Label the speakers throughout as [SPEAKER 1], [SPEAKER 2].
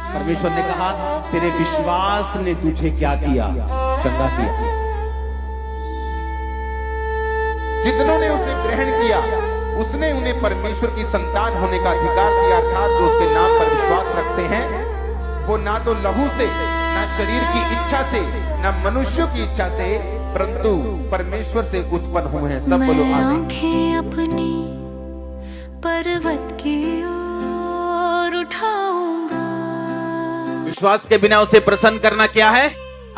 [SPEAKER 1] परमेश्वर ने कहा तेरे विश्वास ने तुझे क्या किया, चंगा किया।
[SPEAKER 2] जितनों ने उसे ग्रहण किया उसने उन्हें परमेश्वर की संतान होने का अधिकार दिया, अर्थात जो उसके नाम पर विश्वास रखते हैं वो ना तो लहू से, ना शरीर की इच्छा से, ना मनुष्यों की इच्छा से, परंतु परमेश्वर से उत्पन्न हुए हैं। सब बोलो आमीन।
[SPEAKER 3] अपनी पर्वत की ओर उठाऊंगा।
[SPEAKER 1] विश्वास के बिना उसे प्रसन्न करना क्या है?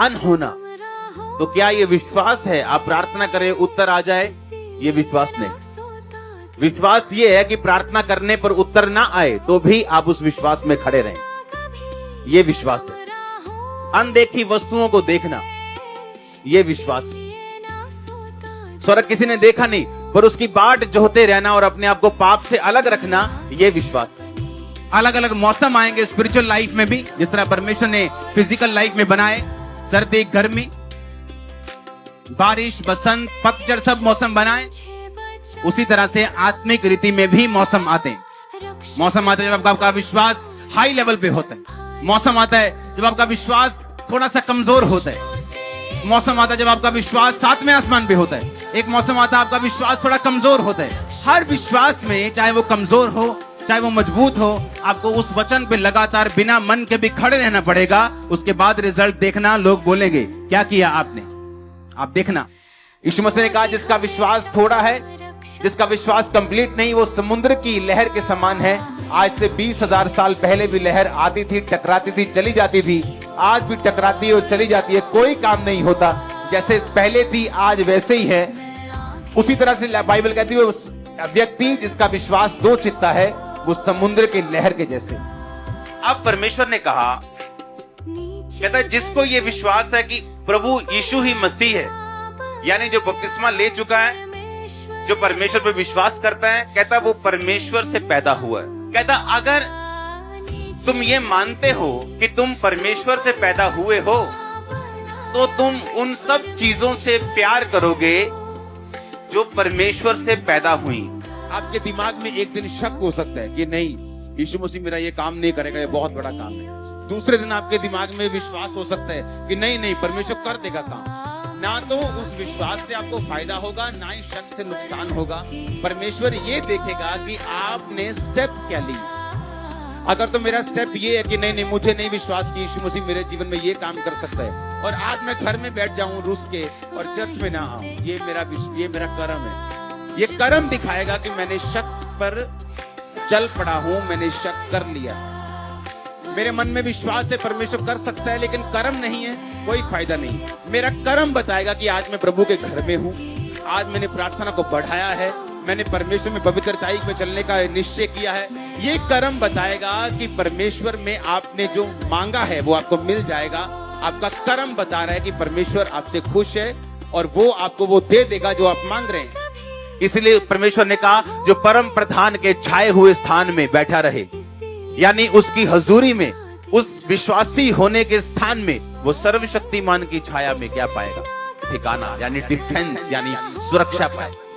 [SPEAKER 1] अनहोना। तो क्या ये विश्वास है आप प्रार्थना करें उत्तर आ जाए? ये विश्वास नहीं। विश्वास ये है कि प्रार्थना करने पर उत्तर ना आए तो भी आप उस विश्वास में खड़े रहें। ये विश्वास है। अनदेखी वस्तुओं को देखना, ये विश्वास है। स्वर्ग किसी ने देखा नहीं पर उसकी बाट जोहते रहना और अपने आप को पाप से अलग रखना, ये विश्वास है। अलग अलग मौसम आएंगे स्पिरिचुअल लाइफ में भी, जिस तरह परमेश्वर ने फिजिकल लाइफ में बनाए, सर्दी, गर्मी, बारिश, बसंत, पतझड़, सब मौसम बनाए, उसी तरह से आत्मिक रीति में भी मौसम आते हैं। मौसम आता है जब आपका विश्वास हाई लेवल पे होता है। मौसम आता है जब आपका विश्वास थोड़ा सा कमजोर होता है। मौसम आता है जब आपका विश्वास सातवें आसमान पे होता है। एक मौसम आता है आपका विश्वास थोड़ा कमजोर होता है। हर विश्वास में, चाहे वो कमजोर हो चाहे वो मजबूत हो, आपको उस वचन पे लगातार बिना मन के भी खड़े रहना पड़ेगा। उसके बाद रिजल्ट देखना, लोग बोलेंगे क्या किया आपने, आप देखना। यीशु मसीह ने कहा जिसका विश्वास थोड़ा है, जिसका विश्वास कंप्लीट नहीं, वो समुद्र की लहर के समान है। आज से 20,000 साल पहले भी लहर आती थी, टकराती थी, चली जाती थी, आज भी टकराती है और चली जाती है, कोई काम नहीं होता। जैसे पहले थी आज वैसे ही है। उसी तरह से बाइबल कहती है उस व्यक्ति जिसका विश्वास दो चित्ता है वो समुद्र के लहर के जैसे। अब परमेश्वर ने कहा, कहता है जिसको ये विश्वास है कि प्रभु यीशु ही मसीह है, यानी जो बपतिस्मा ले चुका है, जो परमेश्वर पे विश्वास करता है, कहता वो परमेश्वर से पैदा हुआ है। कहता अगर तुम ये मानते हो कि तुम परमेश्वर से पैदा हुए हो तो तुम उन सब चीजों से प्यार करोगे जो परमेश्वर से पैदा हुई। आपके दिमाग में एक दिन शक हो सकता है कि नहीं यीशु मसीह मेरा ये काम नहीं करेगा, ये बहुत बड़ा काम है। दूसरे दिन आपके दिमाग में विश्वास हो सकता है कि नहीं नहीं परमेश्वर कर देगा काम। ना तो उस विश्वास से आपको फायदा होगा, ना ही शक से नुकसान होगा। परमेश्वर ये देखेगा कि आपने स्टेप क्या ली। अगर तो मेरा स्टेप ये है कि नहीं नहीं मुझे नहीं विश्वास कि यीशु मसीह मेरे जीवन में ये काम कर सकता है और आज मैं घर में बैठ जाऊं रूस के और चर्च में ना आऊं, ये मेरा कर्म है। ये कर्म दिखाएगा कि मैंने शक पर चल पड़ा हूं, मैंने शक कर लिया। मेरे मन में विश्वास है परमेश्वर कर सकता है लेकिन कर्म नहीं है, कोई फायदा नहीं। मेरा कर्म बताएगा कि आज मैं प्रभु के घर में हूँ, आज मैंने प्रार्थना को बढ़ाया है, मैंने परमेश्वर में पवित्रताई में चलने का निश्चय किया है। ये कर्म बताएगा कि परमेश्वर में आपने जो मांगा है वो आपको मिल जाएगा। आपका कर्म बता रहा है कि परमेश्वर आपसे खुश है और वो आपको वो दे देगा जो आप मांग रहे हैं। इसलिए परमेश्वर ने कहा जो परम प्रधान के छाए हुए स्थान में बैठा रहे, यानी उसकी हजूरी में, उस विश्वासी होने के स्थान में, वो सर्वशक्तिमान की छाया में क्या पाएगा? ठिकाना, यानी डिफेंस, यानी सुरक्षा पाएगा।